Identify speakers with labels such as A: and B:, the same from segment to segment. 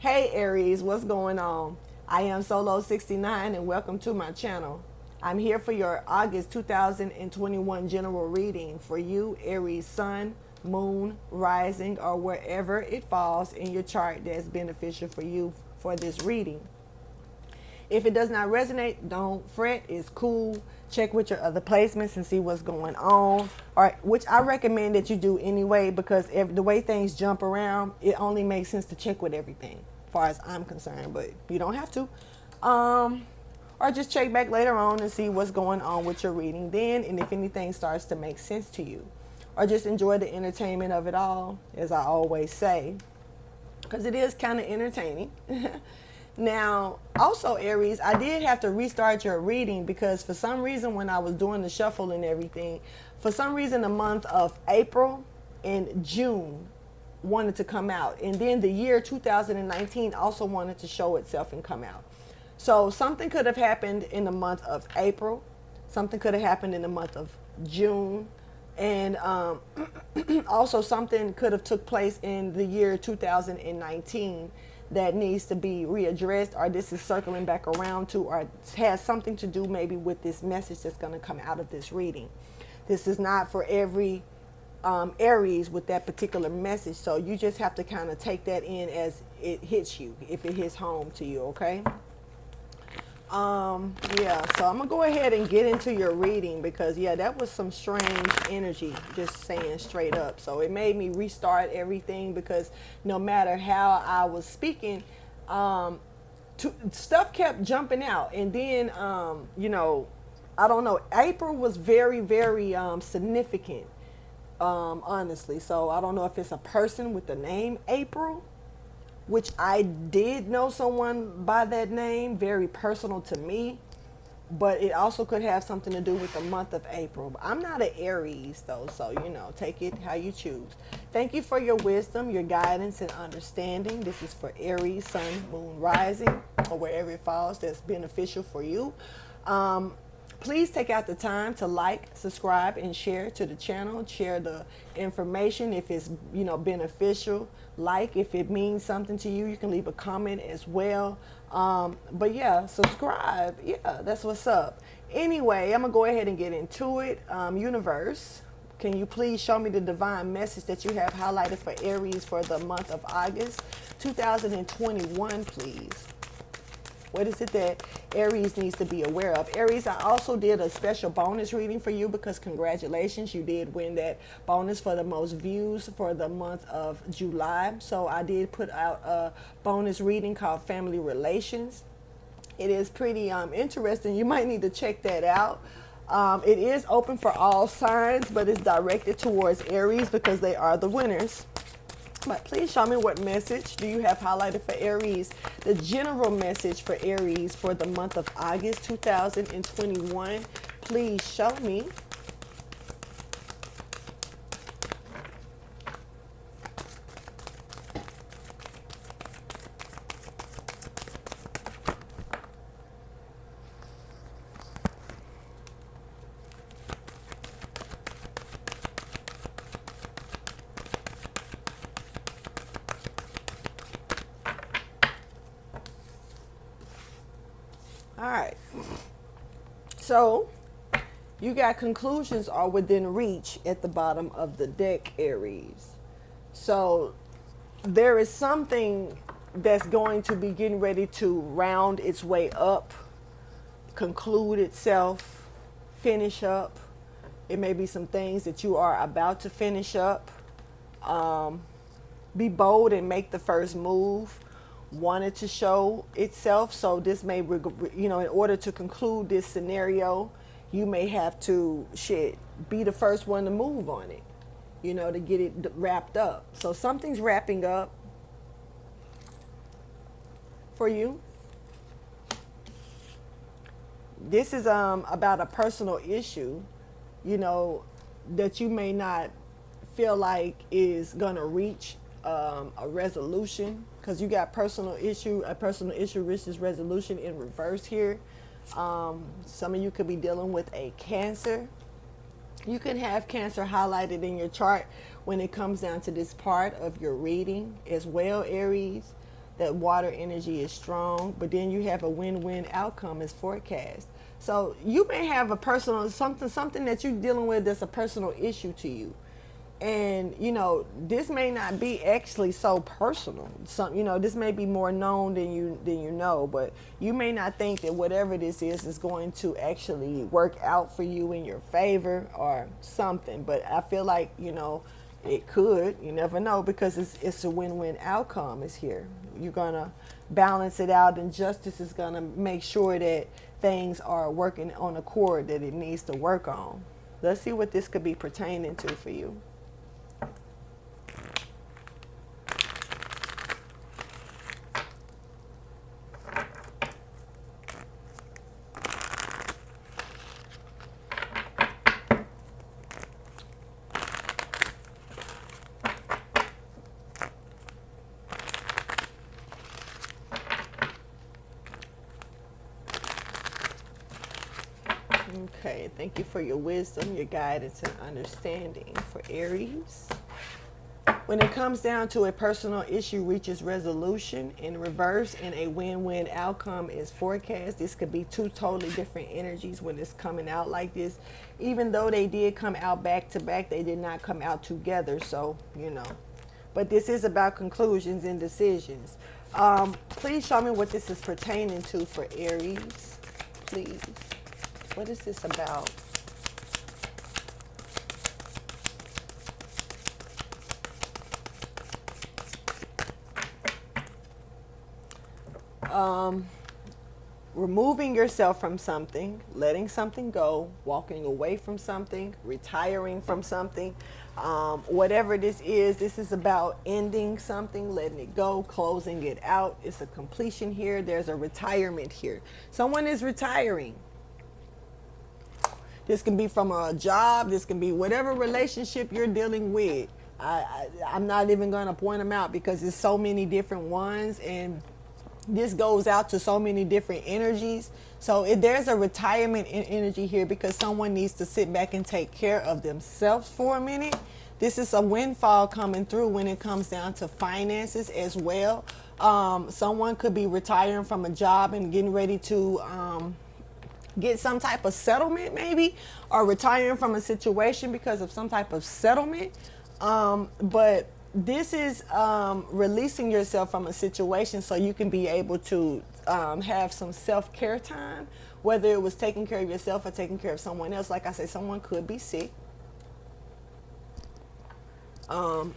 A: Hey Aries, what's going on? I am Solo69 and welcome to my channel. I'm here for your August 2021 general reading for you, Aries Sun, Moon, Rising, or wherever it falls in your chart that's beneficial for you for this reading. If it does not resonate, don't fret. It's cool. Check with your other placements and see what's going on. All right, which I recommend that you do anyway, because the way things jump around, it only makes sense to check with everything, as far as I'm concerned. But you don't have to. Or just check back later on and see what's going on with your reading then, and if anything starts to make sense to you. Or just enjoy the entertainment of it all, as I always say, because it is kind of entertaining. Now, also Aries, I did have to restart your reading because for some reason when I was doing the shuffle and everything, for some reason the month of April and June wanted to come out. And then the year 2019 also wanted to show itself and come out. So something could have happened in the month of April. Something could have happened in the month of June. And also something could have took place in the year 2019 that needs to be readdressed, or this is circling back around to, or has something to do maybe with this message that's going to come out of this reading. This is not for every Aries with that particular message, so you just have to kind of take that in as it hits you, if it hits home to you, okay? Yeah, so I'm gonna go ahead and get into your reading because yeah, that was some strange energy, just saying straight up. So it made me restart everything because no matter how I was speaking, stuff kept jumping out. And then I don't know, April was very, very significant, honestly. So I don't know if it's a person with the name April, which I did know someone by that name, very personal to me, but it also could have something to do with the month of April. I'm not an Aries though, so take it how you choose. Thank you for your wisdom, your guidance, and understanding. This is for Aries, Sun, Moon, Rising, or wherever it falls that's beneficial for you. Please take out the time to like, subscribe, and share to the channel. Share the information if it's beneficial. Like if it means something to you. You can leave a comment as well. But yeah, subscribe. Yeah, that's what's up. Anyway, I'm gonna go ahead and get into it. Universe, can you please show me the divine message that you have highlighted for Aries for the month of August 2021, please? What is it that Aries needs to be aware of? Aries, I also did a special bonus reading for you because congratulations, you did win that bonus for the most views for the month of July. So I did put out a bonus reading called Family Relations. It is pretty interesting. You might need to check that out. It is open for all signs, but it's directed towards Aries because they are the winners. But please show me what message do you have highlighted for Aries, the general message for Aries for the month of August 2021. Please show me. All right. So you got conclusions are within reach at the bottom of the deck, Aries. So there is something that's going to be getting ready to round its way up, conclude itself, finish up. It may be some things that you are about to finish up. Be bold and make the first move. Wanted to show itself, so this may in order to conclude this scenario, you may have to be the first one to move on it, to get it wrapped up. So something's wrapping up for you. This is about a personal issue, that you may not feel like is gonna reach a resolution, because you got a personal issue reaches resolution in reverse here. Some of you could be dealing with a Cancer. You can have Cancer highlighted in your chart when it comes down to this part of your reading as well, Aries. That water energy is strong, but then you have a win-win outcome is forecast. So you may have a personal something that you're dealing with that's a personal issue to you, and this may not be actually so personal. Some this may be more known than you know, but you may not think that whatever this is going to actually work out for you in your favor or something. But I feel like it could. You never know, because it's a win-win outcome is here. You're gonna balance it out, and justice is gonna make sure that things are working on the chord that it needs to work on. Let's see what this could be pertaining to for you. Okay, thank you for your wisdom, your guidance, and understanding for Aries. When it comes down to a personal issue reaches resolution in reverse and a win-win outcome is forecast. This could be two totally different energies when it's coming out like this. Even though they did come out back to back, they did not come out together. So, But this is about conclusions and decisions. Please show me what this is pertaining to for Aries, please. What is this about? Removing yourself from something, letting something go, walking away from something, retiring from something. Whatever this is about ending something, letting it go, closing it out. It's a completion here. There's a retirement here. Someone is retiring. This can be from a job. This can be whatever relationship you're dealing with. I'm not even going to point them out because there's so many different ones, and this goes out to so many different energies. So there's a retirement in energy here because someone needs to sit back and take care of themselves for a minute. This is a windfall coming through when it comes down to finances as well. Someone could be retiring from a job and getting ready to get some type of settlement maybe, or retiring from a situation because of some type of settlement. But this is releasing yourself from a situation so you can be able to have some self-care time, whether it was taking care of yourself or taking care of someone else. Like I said, someone could be sick. But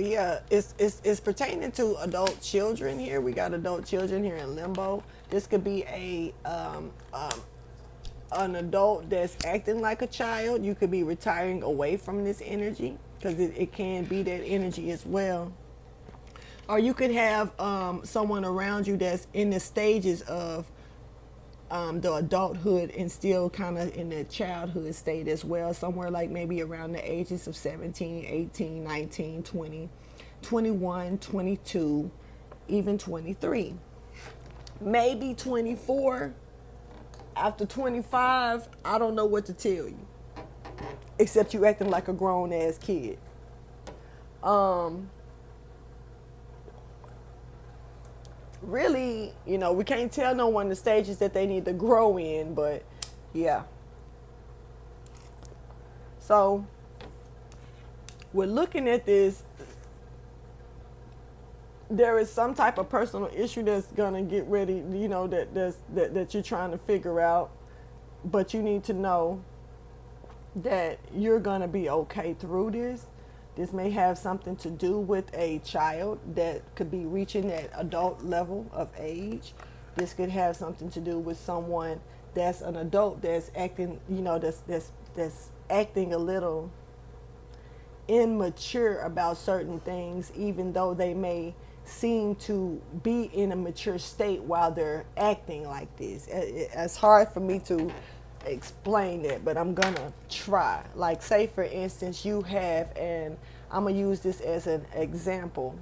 A: yeah, it's pertaining to adult children here. We got adult children here in limbo. This could be an adult that's acting like a child. You could be retiring away from this energy because it can be that energy as well. Or you could have someone around you that's in the stages of the adulthood and still kind of in the childhood state as well, somewhere like maybe around the ages of 17, 18, 19, 20, 21, 22, even 23, maybe 24. After 25, I don't know what to tell you, except you acting like a grown ass kid. Really, we can't tell no one the stages that they need to grow in, but yeah. So we're looking at this. There is some type of personal issue that's gonna get ready, that you're trying to figure out, but you need to know that you're gonna be okay through this. This may have something to do with a child that could be reaching that adult level of age. This could have something to do with someone that's an adult that's acting, that's acting a little immature about certain things, even though they may seem to be in a mature state while they're acting like this. It's hard for me to explain that, but I'm gonna try. Like, say for instance, you have, and I'm gonna use this as an example,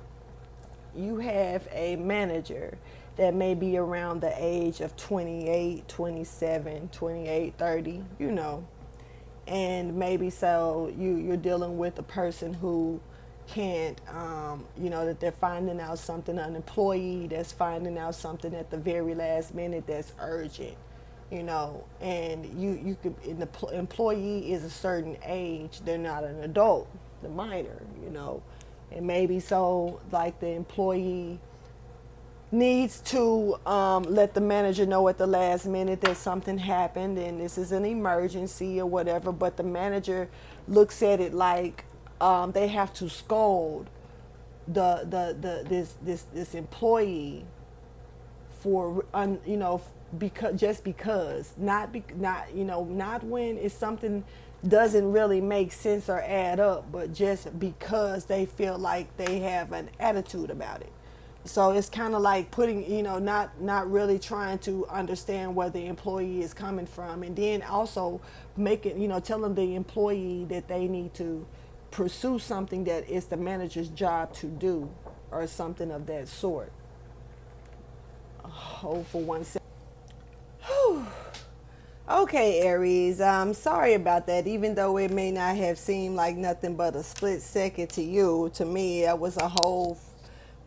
A: you have a manager that may be around the age of 28, 27, 28, 30, and maybe so you're dealing with a person who can't, that they're finding out something, an employee that's finding out something at the very last minute that's urgent, and you could, and the employee is a certain age, they're not an adult, the minor, and maybe so like the employee needs to let the manager know at the last minute that something happened and this is an emergency or whatever, but the manager looks at it like they have to scold this employee for because just because not when it's something doesn't really make sense or add up, but just because they feel like they have an attitude about it. So it's kind of like putting, not really trying to understand where the employee is coming from, and then also making, telling the employee that they need to pursue something that is the manager's job to do, or something of that sort. Hold for 1 second. Okay, Aries, I'm sorry about that. Even though it may not have seemed like nothing but a split second to you, to me, that was a whole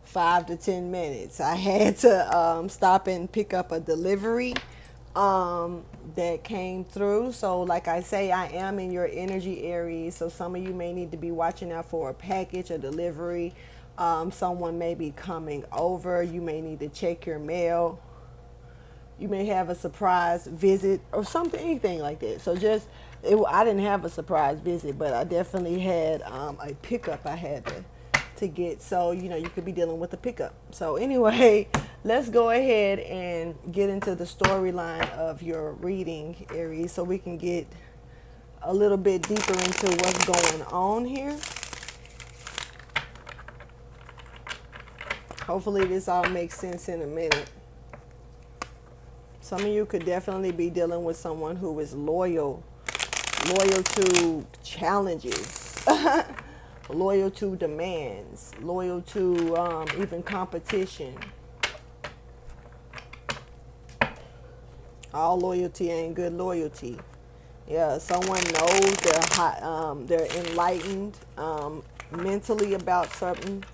A: 5 to 10 minutes. I had to stop and pick up a delivery that came through. So, like I say, I am in your energy, Aries. So, some of you may need to be watching out for a package, a delivery. Someone may be coming over. You may need to check your mail. You may have a surprise visit or something, anything like that. So I didn't have a surprise visit, but I definitely had a pickup I had to get. So, you could be dealing with a pickup. So anyway, let's go ahead and get into the storyline of your reading, Aries, so we can get a little bit deeper into what's going on here. Hopefully this all makes sense in a minute. Some of you could definitely be dealing with someone who is loyal to challenges, loyal to demands, loyal to even competition. All loyalty ain't good loyalty. Yeah, someone knows they're enlightened mentally about something.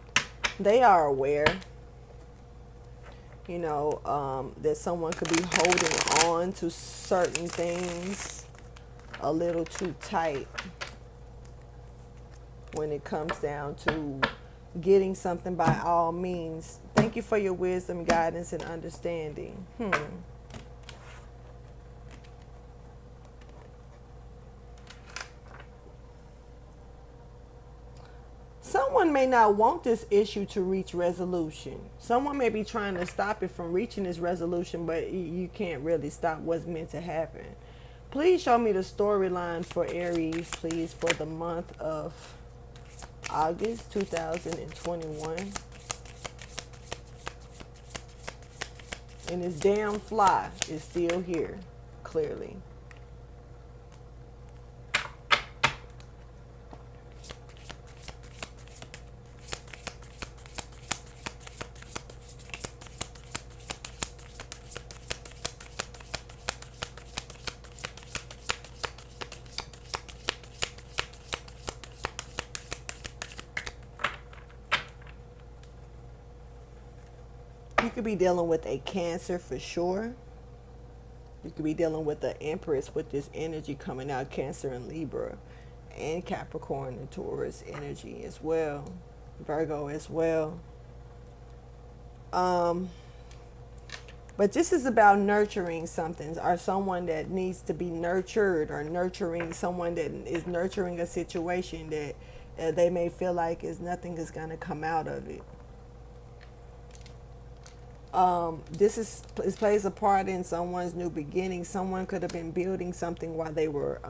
A: They are aware. That someone could be holding on to certain things a little too tight when it comes down to getting something by all means. Thank you for your wisdom, guidance, and understanding. Someone may not want this issue to reach resolution. Someone may be trying to stop it from reaching this resolution, but you can't really stop what's meant to happen. Please show me the storyline for Aries, please, for the month of August 2021. And this damn fly is still here, clearly. You could be dealing with a Cancer for sure. You could be dealing with the Empress with this energy coming out, Cancer and Libra, and Capricorn and Taurus energy as well, Virgo as well. But this is about nurturing something, or someone that needs to be nurtured, or nurturing someone that is nurturing a situation that they may feel like nothing is going to come out of it. This plays a part in someone's new beginning. Someone could have been building something while they were,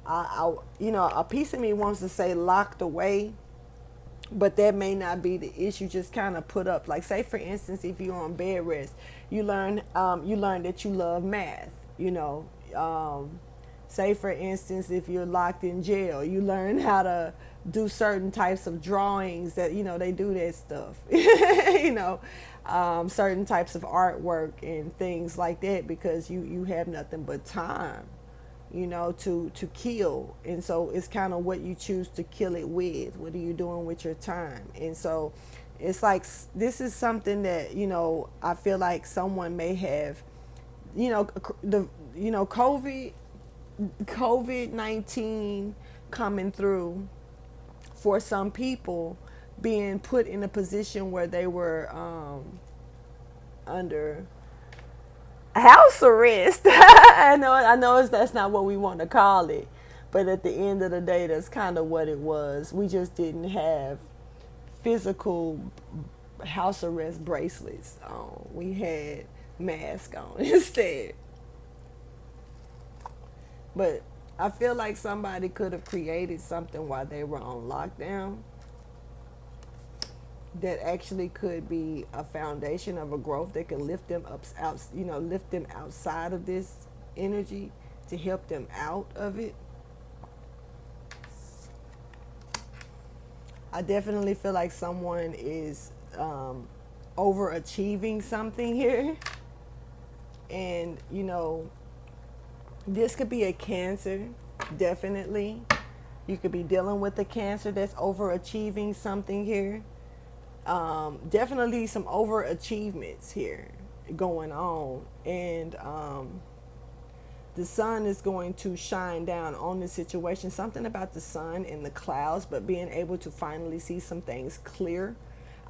A: a piece of me wants to say locked away, but that may not be the issue. Just kind of put up, like, say for instance, if you're on bed rest, you learn that you love math. Say for instance, if you're locked in jail, you learn how to do certain types of drawings that, they do that stuff, certain types of artwork and things like that, because you have nothing but time, to kill. And so it's kind of what you choose to kill it with. What are you doing with your time? And so it's like this is something that I feel like someone may have, the COVID-19 coming through for some people, being put in a position where they were under house arrest. I know that's not what we want to call it, but at the end of the day, that's kind of what it was. We just didn't have physical house arrest bracelets on. We had masks on instead. But I feel like somebody could have created something while they were on lockdown that actually could be a foundation of a growth that could lift them up out, lift them outside of this energy to help them out of it. I definitely feel like someone is overachieving something here. And, this could be a Cancer, definitely. You could be dealing with a Cancer that's overachieving something here. Definitely some overachievements here going on. And the sun is going to shine down on the situation. Something about the sun and the clouds, but being able to finally see some things clear.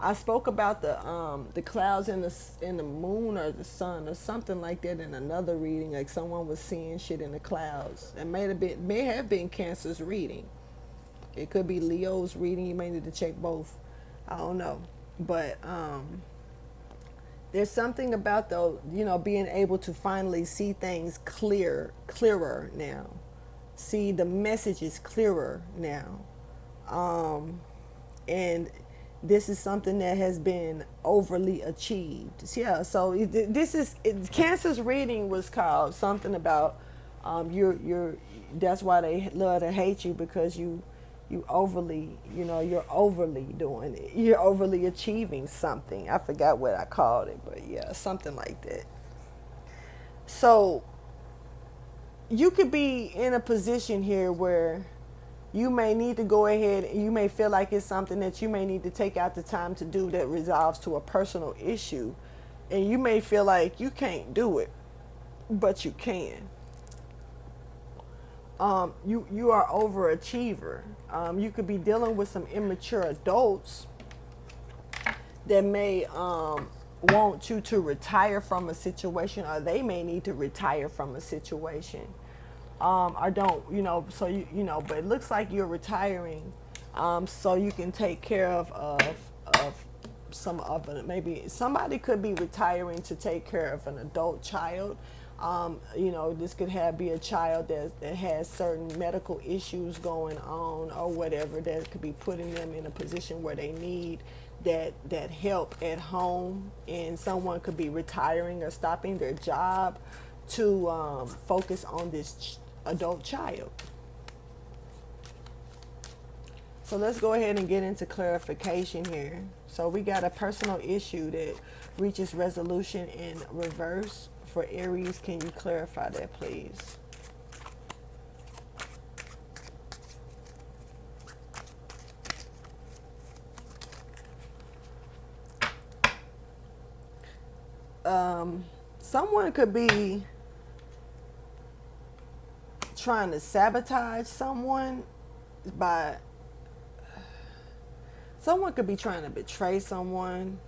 A: I spoke about the clouds and the moon or the sun or something like that in another reading. Like someone was seeing shit in the clouds. It may have been Cancer's reading. It could be Leo's reading. You may need to check both. I don't know, but there's something about being able to finally see things clearer now, see the messages clearer now, and this is something that has been overly achieved. Yeah, so Cancer's reading was called something about you're that's why they love to hate you, because you overly, you're overly doing it. You're overly achieving something. I forgot what I called it, but yeah, something like that. So you could be in a position here where you may need to go ahead, and you may feel like it's something that you may need to take out the time to do that resolves to a personal issue. And you may feel like you can't do it, but you can. You are overachiever. You could be dealing with some immature adults that may want you to retire from a situation, or they may need to retire from a situation. Or don't, so but it looks like you're retiring, so you can take care of some of it. Maybe somebody could be retiring to take care of an adult child. This could be a child that has certain medical issues going on or whatever, that could be putting them in a position where they need that help at home. And someone could be retiring or stopping their job to focus on this adult child. So let's go ahead and get into clarification here. So we got a personal issue that reaches resolution in reverse. For Aries, can you clarify that, please? Someone could be trying to sabotage someone someone could be trying to betray someone.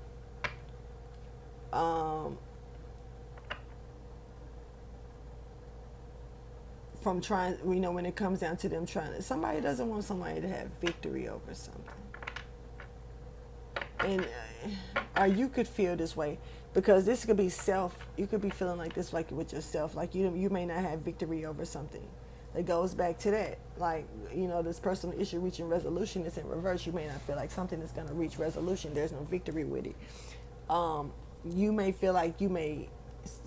A: From trying, when it comes down to them somebody doesn't want somebody to have victory over something. And or you could feel this way, because this could be you could be feeling like this, like with yourself, like you may not have victory over something. It goes back to that, like, this personal issue reaching resolution is in reverse. You may not feel like something is going to reach resolution. There's no victory with it. You may feel like you may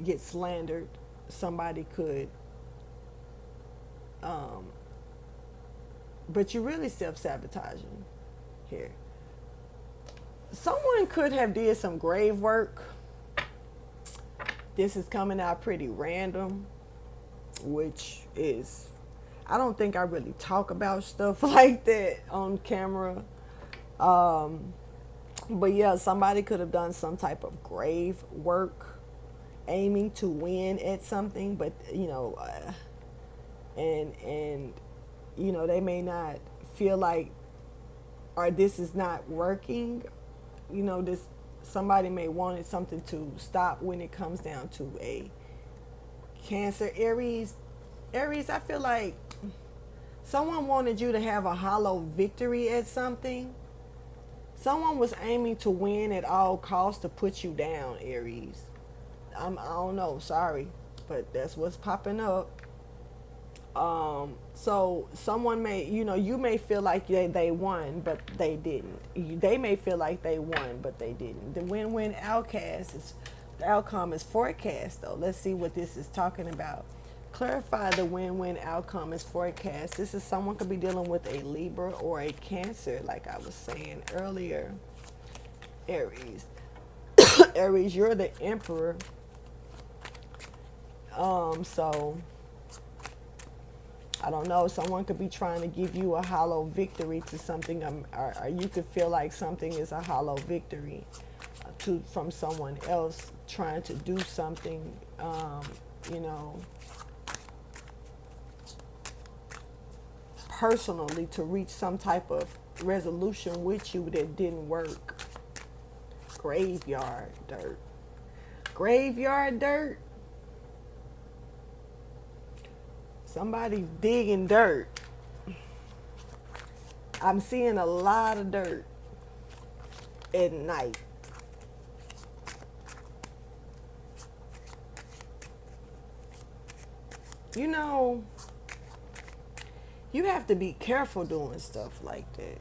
A: get slandered. Somebody could, but you're really self-sabotaging here. Someone could have did some grave work. This is coming out pretty random. which is, I don't think I really talk about stuff like that on camera. Um, but yeah, somebody could have done some type of grave work aiming to win at something, but and they may not feel like, or this is not working. This, somebody may wanted something to stop when it comes down to a Cancer. Aries, I feel like someone wanted you to have a hollow victory at something. Someone was aiming to win at all costs to put you down, Aries. I don't know, sorry, but that's what's popping up. So someone may, you may feel like they won, but they didn't. They may feel like they won, but they didn't. The win-win outcast is, the outcome is forecast, though. Let's see what this is talking about. Clarify the win-win outcome is forecast. This is someone could be dealing with a Libra or a Cancer, like I was saying earlier. Aries. Aries, you're the emperor. So I don't know. Someone could be trying to give you a hollow victory to something, or you could feel like something is a hollow victory from someone else trying to do something. You know, personally, to reach some type of resolution with you that didn't work. Graveyard dirt. Graveyard dirt. Somebody's digging dirt. I'm seeing a lot of dirt at night. You know, you have to be careful doing stuff like that.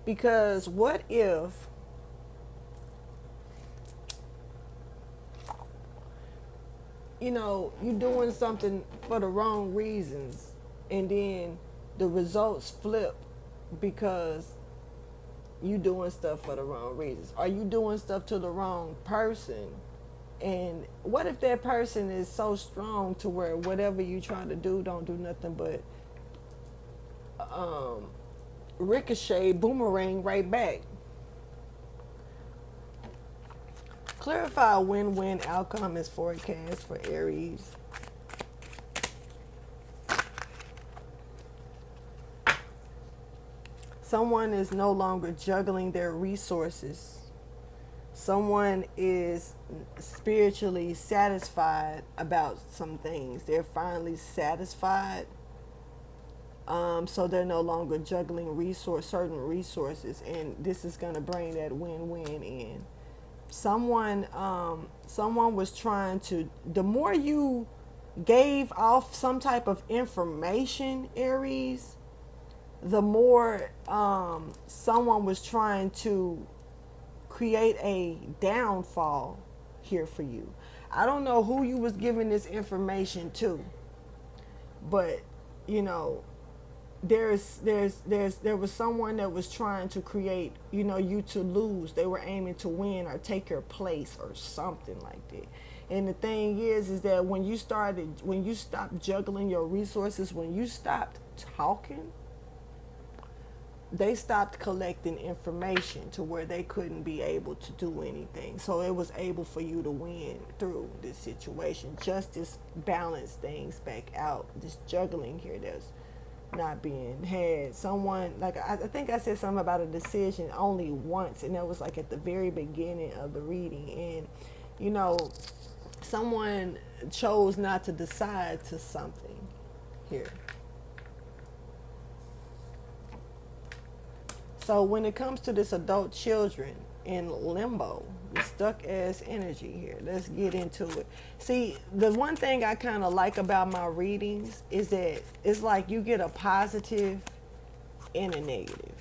A: Because what if you're doing something for the wrong reasons, and then the results flip because you doing stuff for the wrong reasons? Are you doing stuff to the wrong person? And what if that person is so strong to where whatever you trying to do don't do nothing but ricochet, boomerang right back? Clarify a win-win outcome is forecast for Aries. Someone is no longer juggling their resources. Someone is spiritually satisfied about some things. They're finally satisfied. So they're no longer juggling certain resources, and this is going to bring that win-win in. Someone was trying to, the more you gave off some type of information, Aries, the more someone was trying to create a downfall here for you. I don't know who you was giving this information to, but there was someone that was trying to create, you to lose. They were aiming to win or take your place or something like that. And the thing is that when you stopped juggling your resources, when you stopped talking, they stopped collecting information to where they couldn't be able to do anything. So it was able for you to win through this situation. Justice balanced things back out. This juggling here that's not being had. Someone, like I think I said something about a decision only once, and that was like at the very beginning of the reading. And someone chose not to decide to something here. So when it comes to this adult children in limbo, the stuck ass energy here, let's get into it. See, the one thing I kind of like about my readings is that it's like you get a positive and a negative.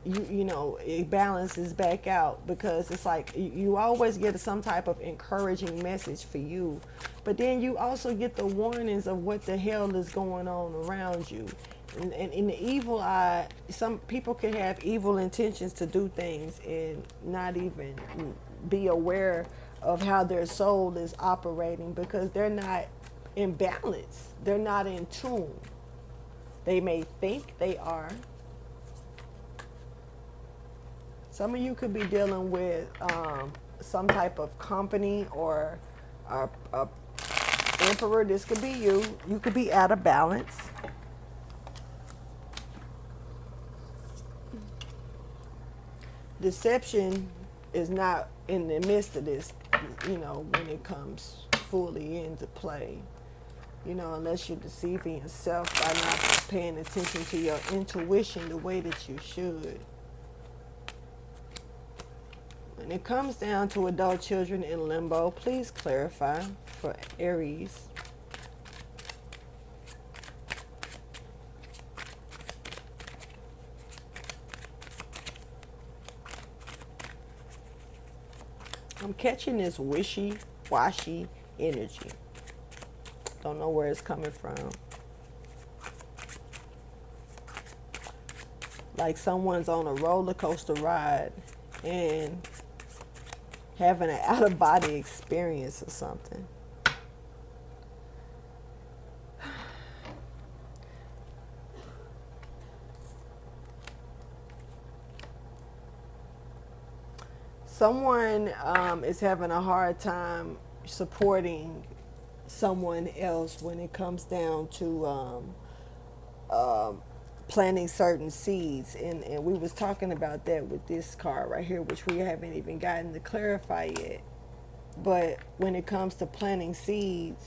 A: It balances back out, because it's like you always get some type of encouraging message for you, but then you also get the warnings of what the hell is going on around you. And in the evil eye, some people can have evil intentions to do things and not even be aware of how their soul is operating, because they're not in balance. They're not in tune. They may think they are. Some of you could be dealing with some type of company or a emperor. This could be you. You could be out of balance. Deception is not in the midst of this, when it comes fully into play. Unless you're deceiving yourself by not paying attention to your intuition the way that you should. When it comes down to adult children in limbo, please clarify for Aries. I'm catching this wishy-washy energy. Don't know where it's coming from. Like someone's on a roller coaster ride and having an out-of-body experience or something. Someone is having a hard time supporting someone else when it comes down to planting certain seeds, and we was talking about that with this card right here, which we haven't even gotten to clarify yet. But when it comes to planting seeds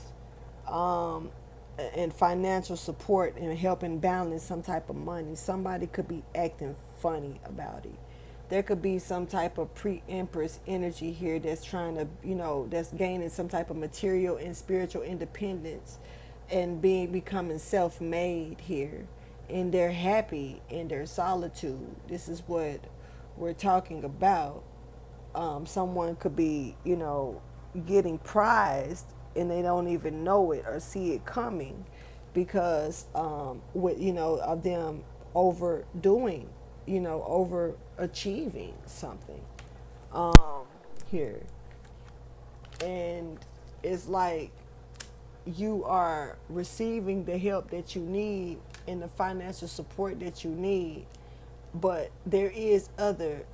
A: and financial support and helping balance some type of money, somebody could be acting funny about it. There could be some type of pre-empress energy here that's trying to, that's gaining some type of material and spiritual independence and becoming self-made here. And they're happy in their solitude. This is what we're talking about. Someone could be, getting prized and they don't even know it or see it coming because of them overdoing, overachieving something here. And it's like you are receiving the help that you need and the financial support that you need, but there is other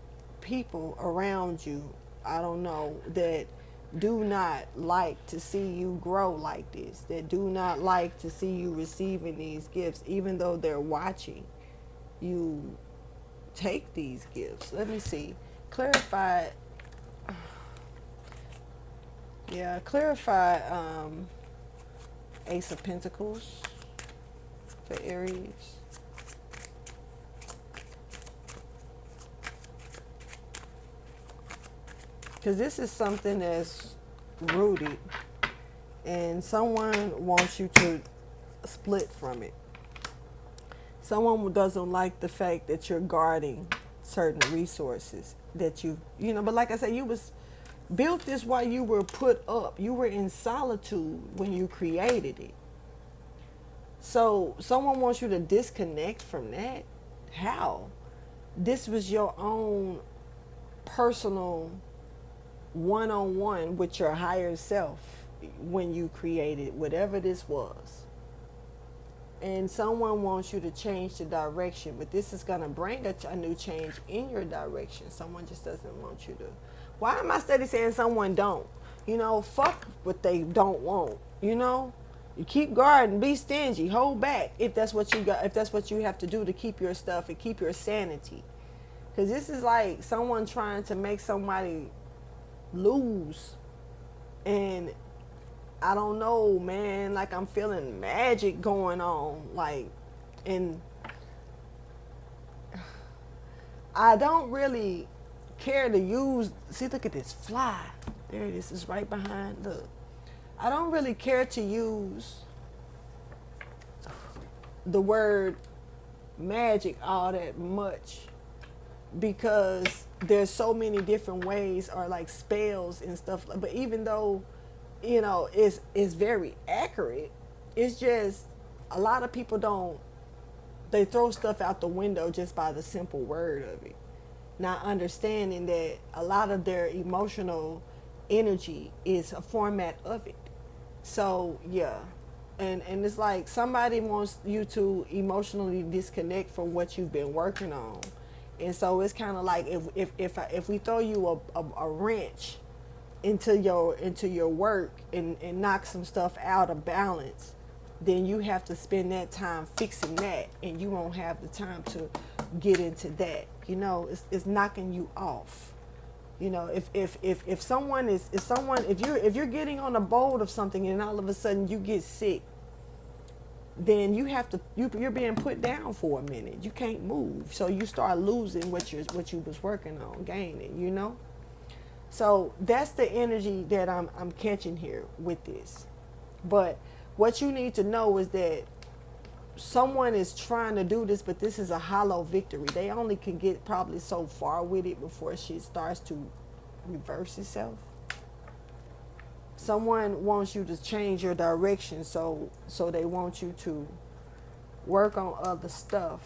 A: people around you, I don't know, that do not like to see you grow like this, that do not like to see you receiving these gifts, even though they're watching you take these gifts. Let me see. Clarify. Yeah, clarify Ace of Pentacles for Aries. Because this is something that's rooted and someone wants you to split from it. Someone doesn't like the fact that you're guarding certain resources that but like I said, you was built this while you were put up. You were in solitude when you created it. So someone wants you to disconnect from that. How? This was your own personal one-on-one with your higher self when you created whatever this was. And someone wants you to change the direction, but this is going to bring a new change in your direction. Someone just doesn't want you to. Why am I steady saying someone don't? Fuck what they don't want. You keep guarding, be stingy, hold back if that's what you got, if that's what you have to do to keep your stuff and keep your sanity. Because this is like someone trying to make somebody lose. And I don't know, man, like I'm feeling magic going on. Like, and I don't really care to use, see, look at this fly. There it is, it's right behind, look. I don't really care to use the word magic all that much because there's so many different ways or like spells and stuff. But even though, it's very accurate, it's just a lot of people they throw stuff out the window just by the simple word of it, not understanding that a lot of their emotional energy is a format of it. So yeah, And it's like somebody wants you to emotionally disconnect from what you've been working on. And so it's kind of like if we throw you a wrench into your work and knock some stuff out of balance, then you have to spend that time fixing that, and you won't have the time to get into that. You know, it's knocking you off. You know, if someone is if someone if you're getting on a boat of something and all of a sudden you get sick, then you have to you're being put down for a minute. You can't move, so you start losing what you was working on gaining. You know, so that's the energy that I'm catching here with this. But what you need to know is that someone is trying to do this, but this is a hollow victory. They only can get probably so far with it before shit starts to reverse itself. Someone wants you to change your direction, so they want you to work on other stuff.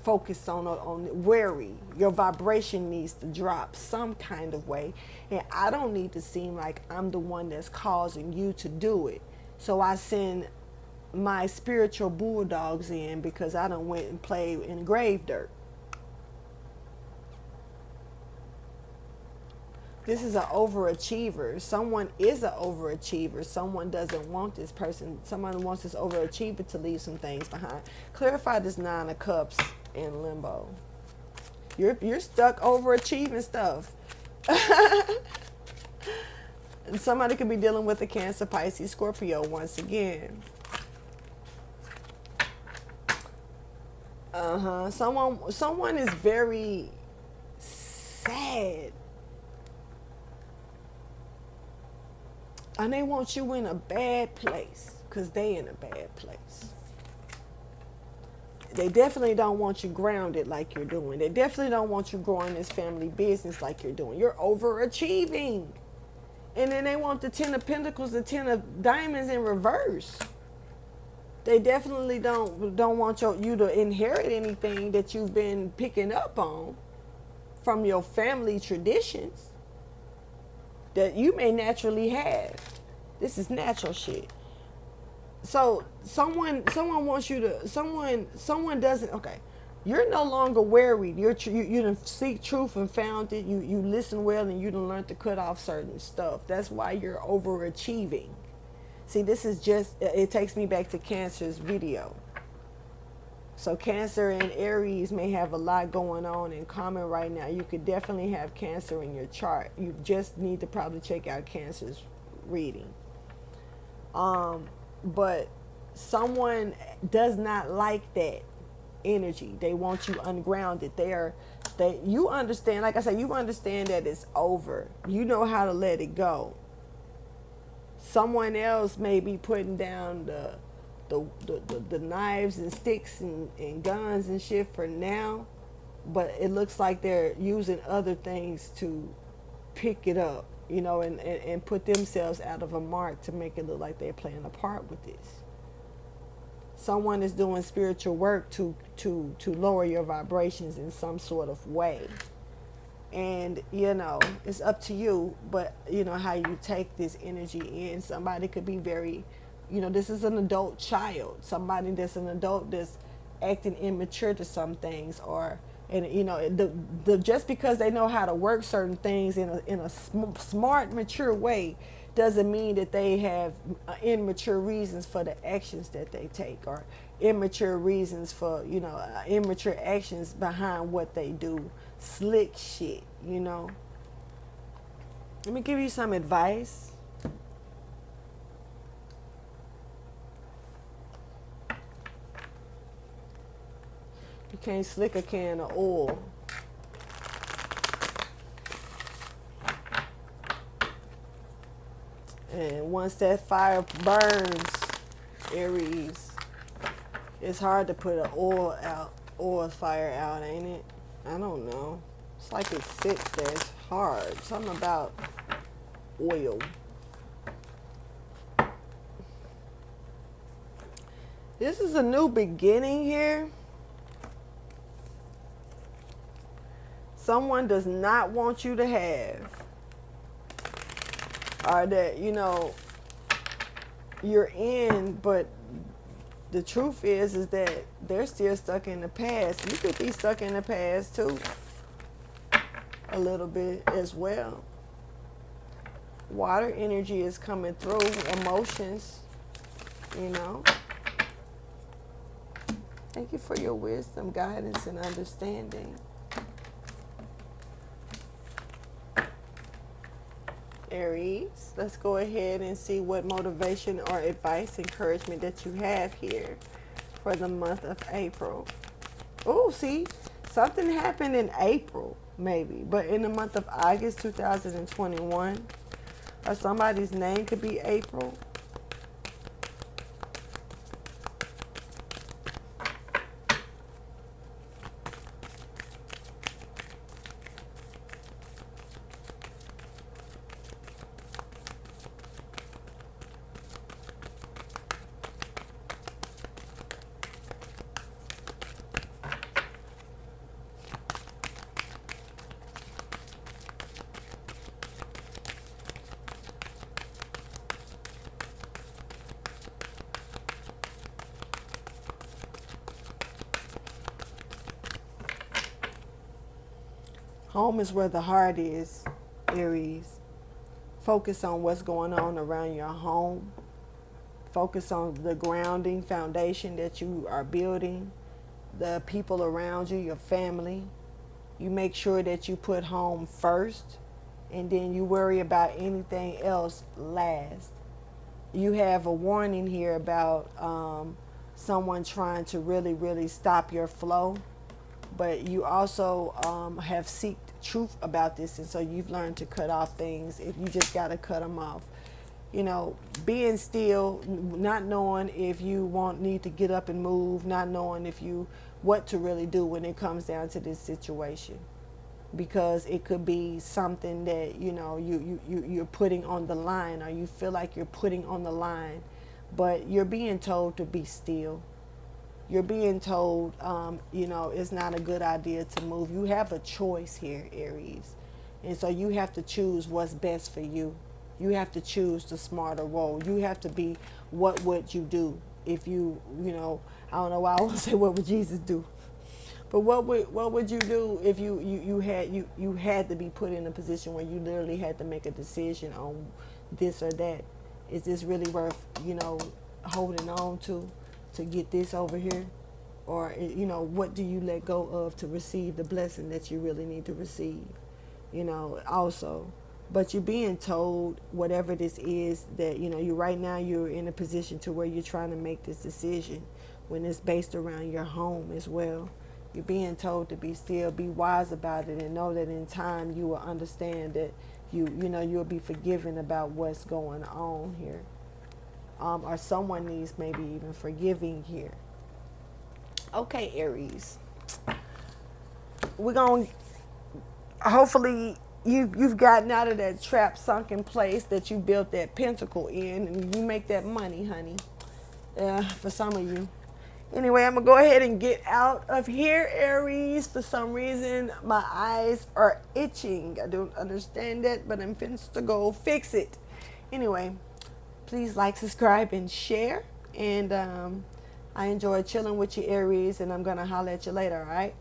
A: Focus on worry. Your vibration needs to drop some kind of way, and I don't need to seem like I'm the one that's causing you to do it. So I send my spiritual bulldogs in because I done went and played in grave dirt. This is an overachiever. Someone is an overachiever. Someone doesn't want this person. Someone wants this overachiever to leave some things behind. Clarify this 9 of Cups in limbo. You're stuck overachieving stuff. And somebody could be dealing with a Cancer, Pisces, Scorpio once again. Someone is very sad. And they want you in a bad place because they in a bad place. They definitely don't want you grounded like you're doing. They definitely don't want you growing this family business like you're doing. You're overachieving. And then they want the 10 of Pentacles, the 10 of Diamonds in reverse. They definitely don't want you to inherit anything that you've been picking up on from your family traditions that you may naturally have. This is natural shit. So someone wants you to someone doesn't. Okay, you're no longer worried. You done seek truth and found it. You listen well and you done learned to cut off certain stuff. That's why you're overachieving. See, this is just, it takes me back to Cancer's video. So Cancer and Aries may have a lot going on in common right now. You could definitely have Cancer in your chart. You just need to probably check out Cancer's reading. But someone does not like that energy. They want you ungrounded. You understand, like I said, you understand that it's over. You know how to let it go. Someone else may be putting down the knives and sticks and guns and shit for now, but it looks like they're using other things to pick it up, you know, and put themselves out of a mark to make it look like they're playing a part with this. Someone is doing spiritual work to lower your vibrations in some sort of way. And, you know, it's up to you, but, you know, how you take this energy in. Somebody could be very, you know, this is an adult child. Somebody that's an adult that's acting immature to some things, or, and, you know, just because they know how to work certain things in a smart, mature way doesn't mean that they have immature reasons for the actions that they take, or immature reasons for, you know, immature actions behind what they do. Slick shit, you know. Let me give you some advice. You can't slick a can of oil. And once that fire burns, Aries, it's hard to put an oil fire out, ain't it? I don't know. It's like it sits there. It's hard. Something about oil. This is a new beginning here. Someone does not want you to have. Or that, you know, you're in, but the truth is that they're still stuck in the past. You could be stuck in the past too, a little bit as well. Water energy is coming through, emotions, you know. Thank you for your wisdom, guidance, and understanding. Aries, let's go ahead and see what motivation or advice, encouragement that you have here for the month of April. Oh, see, something happened in April, maybe, but in the month of August 2021, or somebody's name could be April. Home is where the heart is, Aries. Focus on what's going on around your home. Focus on the grounding foundation that you are building, the people around you, your family. You make sure that you put home first, and then you worry about anything else last. You have a warning here about someone trying to really, really stop your flow, but you also have seeked truth about this, and so you've learned to cut off things if you just got to cut them off. You know, being still, not knowing if you need to get up and move, not knowing if you what to really do when it comes down to this situation, because it could be something that you're putting on the line, or you feel like you're putting on the line, but you're being told to be still. You're being told, it's not a good idea to move. You have a choice here, Aries. And so you have to choose what's best for you. You have to choose the smarter role. You have to be, what would you do if I don't know why I want to say what would Jesus do. But what would you do if you had to be put in a position where you literally had to make a decision on this or that? Is this really worth, holding on to get this over here? Or, what do you let go of to receive the blessing that you really need to receive? Also. But you're being told, whatever this is, that, you right now you're in a position to where you're trying to make this decision when it's based around your home as well. You're being told to be still, be wise about it, and know that in time you will understand that you'll be forgiven about what's going on here. Or someone needs maybe even forgiving here. Okay, Aries. We're going to, hopefully, you've gotten out of that trap sunken place that you built that pentacle in, and you make that money, honey. For some of you. Anyway, I'm going to go ahead and get out of here, Aries. For some reason, my eyes are itching. I don't understand that, but I'm finna to go fix it. Anyway, please like, subscribe, and share. And I enjoy chilling with you, Aries, and I'm going to holler at you later, all right?